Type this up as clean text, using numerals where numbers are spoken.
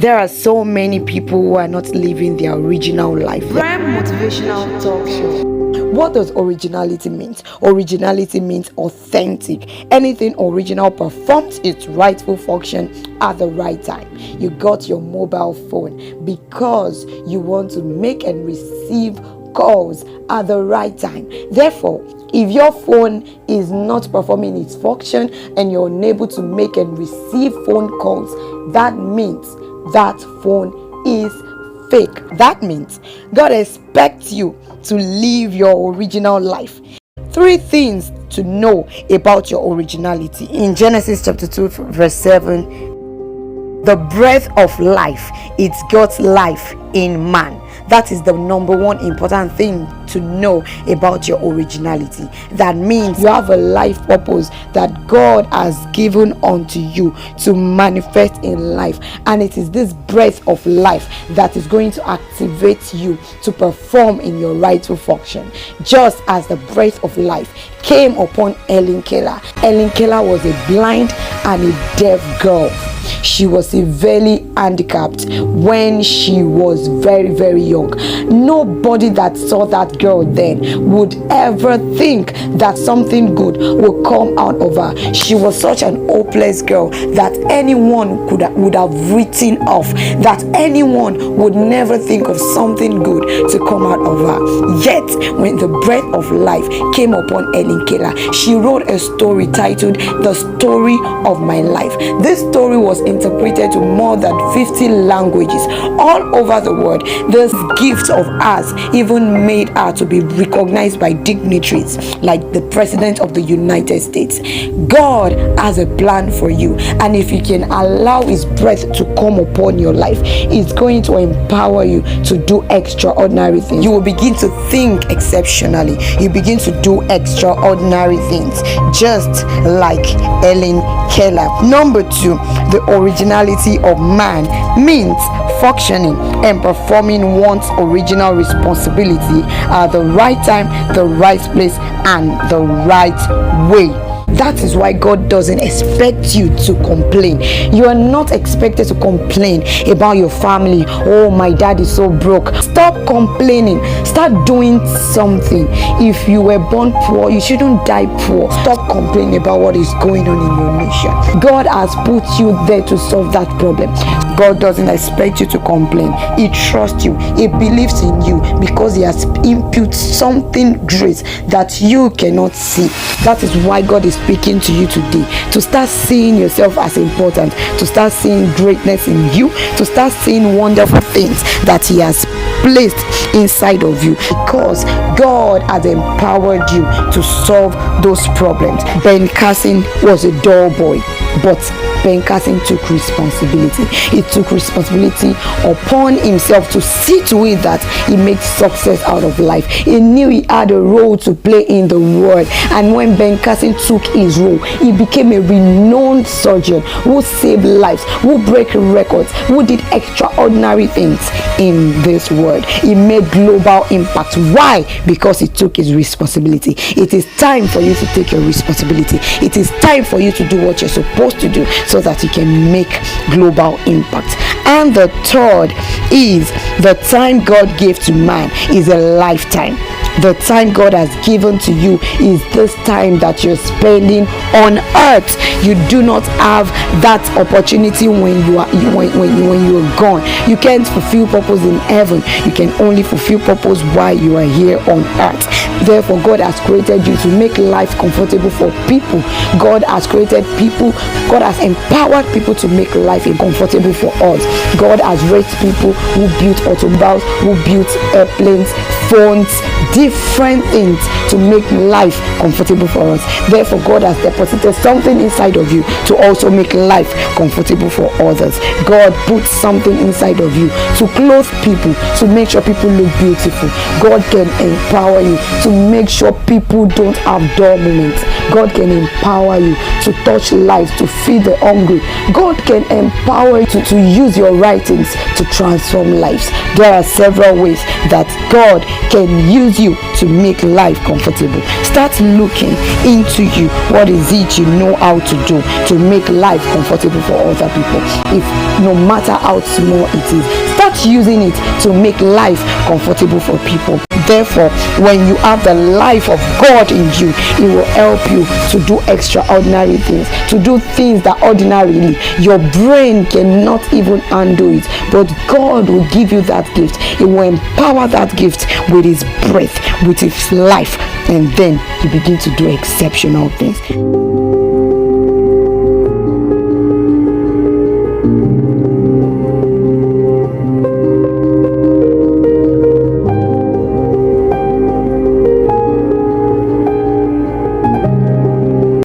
There are so many people who are not living their original life. Prime motivational talk show. What does originality mean? Originality means authentic. Anything original performs its rightful function at the right time. You got your mobile phone because you want to make and receive calls at the right time. Therefore, if your phone is not performing its function and you're unable to make and receive phone calls, that means that phone is fake. That means God expects you to live your original life. 3 things to know about your originality. In Genesis chapter 2 verse 7, the breath of life, it's God's life in man. That is the number one important thing to know about your originality. That means you have a life purpose that God has given unto you to manifest in life, and it is this breath of life that is going to activate you to perform in your rightful function. Just as the breath of life came upon Ellen Keller. Ellen Keller was a blind and a deaf girl. She was severely handicapped when she was very, very young. Nobody that saw that girl then would ever think that something good would come out of her. She was such an hopeless girl that anyone would have written off, that anyone would never think of something good to come out of her. Yet, when the breath of life came upon Ellen Keller, she wrote a story titled The Story of My Life. This story was interpreted to more than 50 languages all over the world. This gift of ours even made her to be recognized by dignitaries like the President of the United States. God has a plan for you, and if you can allow His breath to come upon your life, it's going to empower you to do extraordinary things. You will begin to think exceptionally. You begin to do extraordinary things, just like Ellen Keller. Number 2, the originality of man means functioning and performing one's original responsibility at the right time, the right place, and the right way. That is why God doesn't expect you to complain. You are not expected to complain about your family. Oh, my dad is so broke. Stop complaining. Start doing something. If you were born poor, you shouldn't die poor. Stop complaining about what is going on in your nation. God has put you there to solve that problem. God doesn't expect you to complain. He trusts you. He believes in you because He has imputed something great that you cannot see. That is why God is speaking to you today, to start seeing yourself as important, to start seeing greatness in you, to start seeing wonderful things that He has placed inside of you, because God has empowered you to solve those problems. Ben Carson was a dull boy, but Ben Carson took responsibility. He took responsibility upon himself to see to it that he made success out of life. He knew he had a role to play in the world, and when Ben Carson took his role, he became a renowned surgeon who saved lives, who broke records, who did extraordinary things in this world. He made global impact. Why? Because he took his responsibility. It is time for you to take your responsibility. It is time for you to do what you're supposed to do so that you can make global impact. And the third is the time God gave to man is a lifetime. The time God has given to you is this time that you're spending on earth. You do not have that opportunity when you are gone. You can't fulfill purpose in heaven. You can only fulfill purpose while you are here on earth. Therefore, God has created you to make life comfortable for people. God has created people. God has empowered people to make life comfortable for us. God has raised people who built automobiles, who built airplanes, phones, different things to make life comfortable for us. Therefore, God has deposited something inside of you to also make life comfortable for others. God puts something inside of you to clothe people, to make sure people look beautiful. God can empower you to make sure people don't have dull moments. God can empower you to touch lives, to feed the hungry. God can empower you to use your writings to transform lives. There are several ways that God can use you to make life comfortable. Start looking into you. What is it you know how to do to make life comfortable for other people? If no matter how small it is, start using it to make life comfortable for people. Therefore, when you have the life of God in you, it will help you to do extraordinary things, to do things that ordinarily your brain cannot even handle it. But God will give you that gift. He will empower that gift with His breath, with His life, and then you begin to do exceptional things.